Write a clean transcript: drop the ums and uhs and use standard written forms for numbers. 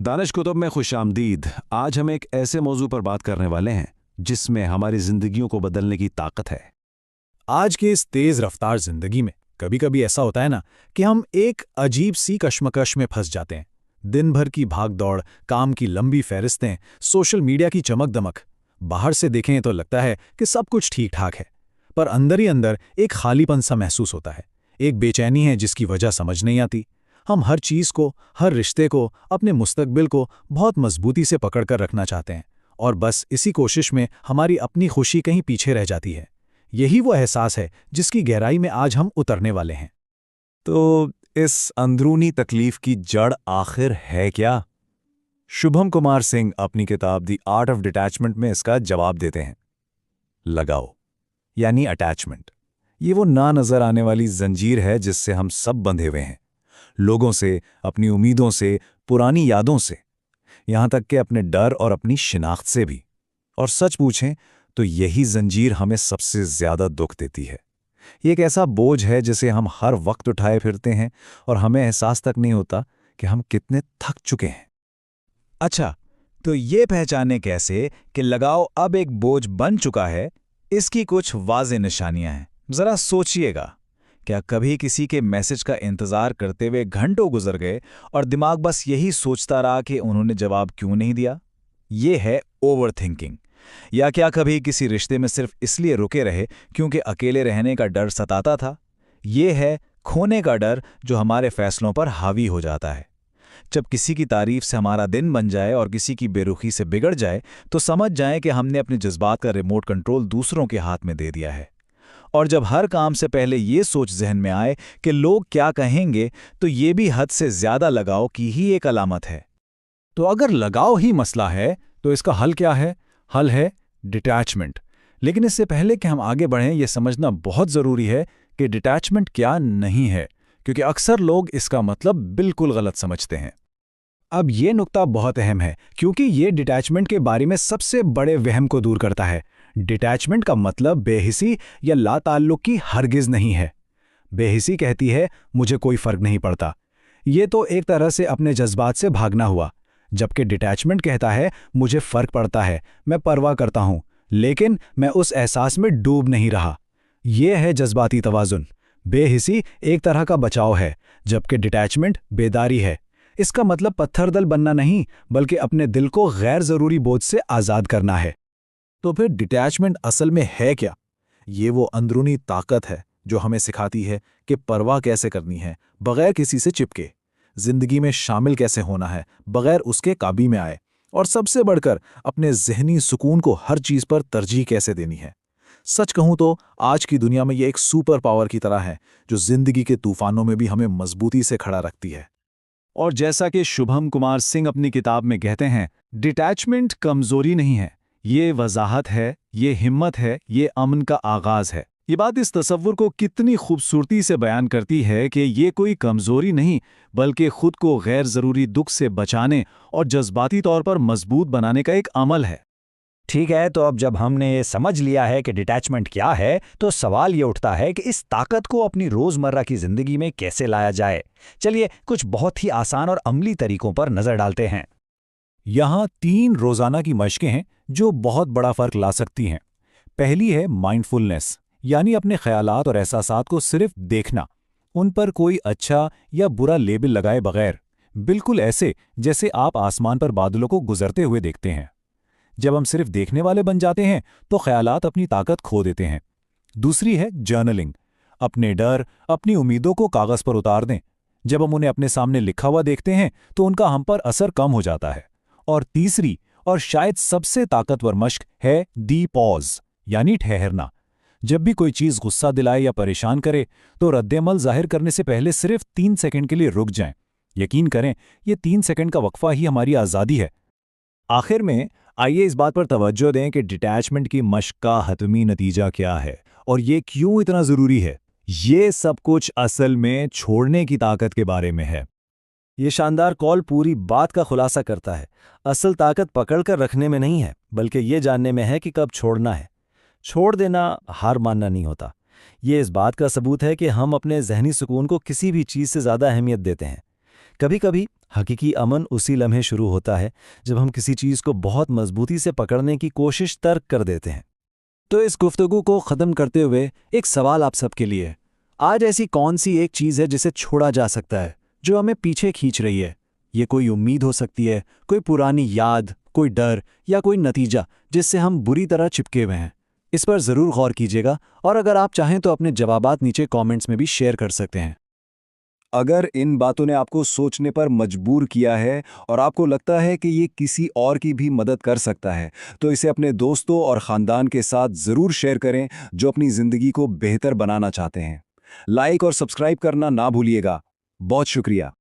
दानिश कुतुब में खुशामदीद। आज हम एक ऐसे मौजू पर बात करने वाले हैं जिसमें हमारी जिंदगियों को बदलने की ताकत है। आज के इस तेज रफ्तार जिंदगी में कभी कभी ऐसा होता है ना कि हम एक अजीब सी कश्मकश में फंस जाते हैं। दिन भर की भाग दौड़, काम की लंबी फहरिस्तें, सोशल मीडिया की चमक दमक। बाहर से देखें तो लगता है कि सब कुछ ठीक ठाक है, पर अंदर ही अंदर एक खालीपन सा महसूस होता है। एक बेचैनी है जिसकी वजह समझ नहीं आती। हम हर चीज़ को, हर रिश्ते को, अपने मुस्तकबिल को बहुत मजबूती से पकड़कर रखना चाहते हैं, और बस इसी कोशिश में हमारी अपनी खुशी कहीं पीछे रह जाती है। यही वो एहसास है जिसकी गहराई में आज हम उतरने वाले हैं। तो इस अंदरूनी तकलीफ की जड़ आखिर है क्या? शुभम कुमार सिंह अपनी किताब द आर्ट ऑफ डिटैचमेंट में इसका जवाब देते हैं। लगाओ यानी अटैचमेंट, ये वो ना नजर आने वाली जंजीर है जिससे हम सब बंधे हुए हैं। लोगों से, अपनी उम्मीदों से, पुरानी यादों से, यहां तक कि अपने डर और अपनी शिनाख्त से भी। और सच पूछें तो यही जंजीर हमें सबसे ज्यादा दुख देती है। ये एक ऐसा बोझ है जिसे हम हर वक्त उठाए फिरते हैं और हमें एहसास तक नहीं होता कि हम कितने थक चुके हैं। अच्छा, तो ये पहचाने कैसे कि लगाव अब एक बोझ बन चुका है? इसकी कुछ वाज़ेह निशानियां हैं, जरा सोचिएगा। क्या कभी किसी के मैसेज का इंतजार करते हुए घंटों गुजर गए और दिमाग बस यही सोचता रहा कि उन्होंने जवाब क्यों नहीं दिया? ये है ओवरथिंकिंग। या क्या कभी किसी रिश्ते में सिर्फ इसलिए रुके रहे क्योंकि अकेले रहने का डर सताता था? ये है खोने का डर जो हमारे फैसलों पर हावी हो जाता है। जब किसी की तारीफ से हमारा दिन बन जाए और किसी की बेरुखी से बिगड़ जाए, तो समझ जाएं कि हमने अपने जज्बात का रिमोट कंट्रोल दूसरों के हाथ में दे दिया है। और जब हर काम से पहले ये सोच जहन में आए कि लोग क्या कहेंगे, तो ये भी हद से ज्यादा लगाव की ही एक अलामत है। तो अगर लगाव ही मसला है तो इसका हल क्या है? हल है डिटैचमेंट। लेकिन इससे पहले कि हम आगे बढ़ें, यह समझना बहुत ज़रूरी है कि डिटैचमेंट क्या नहीं है, क्योंकि अक्सर लोग इसका मतलब बिल्कुल गलत समझते हैं। अब ये नुक्ता बहुत अहम है, क्योंकि ये डिटैचमेंट के बारे में सबसे बड़े वहम को दूर करता है। डिटैचमेंट का मतलब बेहिसी या लाताल्लुक की हरगिज़ नहीं है। बेहिसी कहती है मुझे कोई फर्क नहीं पड़ता। ये तो एक तरह से अपने जज्बात से भागना हुआ। जबकि डिटैचमेंट कहता है मुझे फर्क पड़ता है, मैं परवाह करता हूं, लेकिन मैं उस एहसास में डूब नहीं रहा। यह है जज्बाती तवाज़ुन। बेहिसी एक तरह का बचाव है, जबकि डिटैचमेंट बेदारी है। इसका मतलब पत्थरदल बनना नहीं, बल्कि अपने दिल को गैर ज़रूरी बोझ से आज़ाद करना है। तो फिर डिटैचमेंट असल में है क्या? ये वो अंदरूनी ताकत है जो हमें सिखाती है कि परवाह कैसे करनी है बगैर किसी से चिपके, जिंदगी में शामिल कैसे होना है बगैर उसके काबू में आए, और सबसे बढ़कर अपने जहनी सुकून को हर चीज़ पर तरजीह कैसे देनी है। सच कहूँ तो आज की दुनिया में ये एक सुपर पावर की तरह है जो जिंदगी के तूफानों में भी हमें मजबूती से खड़ा रखती है। और जैसा कि शुभम कुमार सिंह अपनी किताब में कहते हैं, डिटैचमेंट कमजोरी नहीं है, ये वजाहत है, ये हिम्मत है, ये अमन का आगाज है। ये बात इस तसव्वुर को कितनी खूबसूरती से बयान करती है कि ये कोई कमजोरी नहीं, बल्कि खुद को गैर ज़रूरी दुख से बचाने और जज्बाती तौर पर मजबूत बनाने का एक अमल है। ठीक है, तो अब जब हमने ये समझ लिया है कि डिटैचमेंट क्या है, तो सवाल ये उठता है कि इस ताकत को अपनी रोजमर्रा की जिंदगी में कैसे लाया जाए। चलिए कुछ बहुत ही आसान और अमली तरीकों पर नजर डालते हैं। यहाँ 3 रोजाना की मशकें हैं जो बहुत बड़ा फर्क ला सकती हैं। पहली है माइंडफुलनेस, यानी अपने ख्यालात और एहसासात को सिर्फ देखना, उन पर कोई अच्छा या बुरा लेबल लगाए बगैर, बिल्कुल ऐसे जैसे आप आसमान पर बादलों को गुजरते हुए देखते हैं। जब हम सिर्फ देखने वाले बन जाते हैं तो ख्यालात अपनी ताकत खो देते हैं। दूसरी है जर्नलिंग, अपने डर, अपनी उम्मीदों को कागज पर उतार दें। जब हम उन्हें अपने सामने लिखा हुआ देखते हैं तो उनका हम पर असर कम हो जाता है। और तीसरी और शायद सबसे ताकतवर मश्क है दी पॉज, यानी ठहरना। जब भी कोई चीज़ गुस्सा दिलाए या परेशान करे तो रद्देमल जाहिर करने से पहले सिर्फ 3 सेकंड के लिए रुक जाएं। यकीन करें, ये 3 सेकंड का वक्फा ही हमारी आज़ादी है। आखिर में आइए इस बात पर तवज्जो दें कि डिटैचमेंट की मश्क का हतमी नतीजा क्या है और ये क्यों इतना ज़रूरी है। ये सब कुछ असल में छोड़ने की ताकत के बारे में है। ये शानदार कॉल पूरी बात का खुलासा करता है। असल ताकत पकड़कर रखने में नहीं है, बल्कि ये जानने में है कि कब छोड़ना है। छोड़ देना हार मानना नहीं होता। ये इस बात का सबूत है कि हम अपने जहनी सुकून को किसी भी चीज़ से ज़्यादा अहमियत देते हैं। कभी कभी हकीकी अमन उसी लम्हे शुरू होता है जब हम किसी चीज़ को बहुत मजबूती से पकड़ने की कोशिश तर्क कर देते हैं। तो इस गुफ्तगू को ख़त्म करते हुए एक सवाल आप सबके लिए। आज ऐसी कौन सी एक चीज़ है जिसे छोड़ा जा सकता है, जो हमें पीछे खींच रही है? ये कोई उम्मीद हो सकती है, कोई पुरानी याद, कोई डर या कोई नतीजा जिससे हम बुरी तरह चिपके हुए हैं। इस पर ज़रूर गौर कीजिएगा और अगर आप चाहें तो अपने जवाबात नीचे कमेंट्स में भी शेयर कर सकते हैं। अगर इन बातों ने आपको सोचने पर मजबूर किया है और आपको लगता है कि ये किसी और की भी मदद कर सकता है, तो इसे अपने दोस्तों और ख़ानदान के साथ ज़रूर शेयर करें जो अपनी ज़िंदगी को बेहतर बनाना चाहते हैं। लाइक और सब्सक्राइब करना ना भूलिएगा। बहुत शुक्रिया।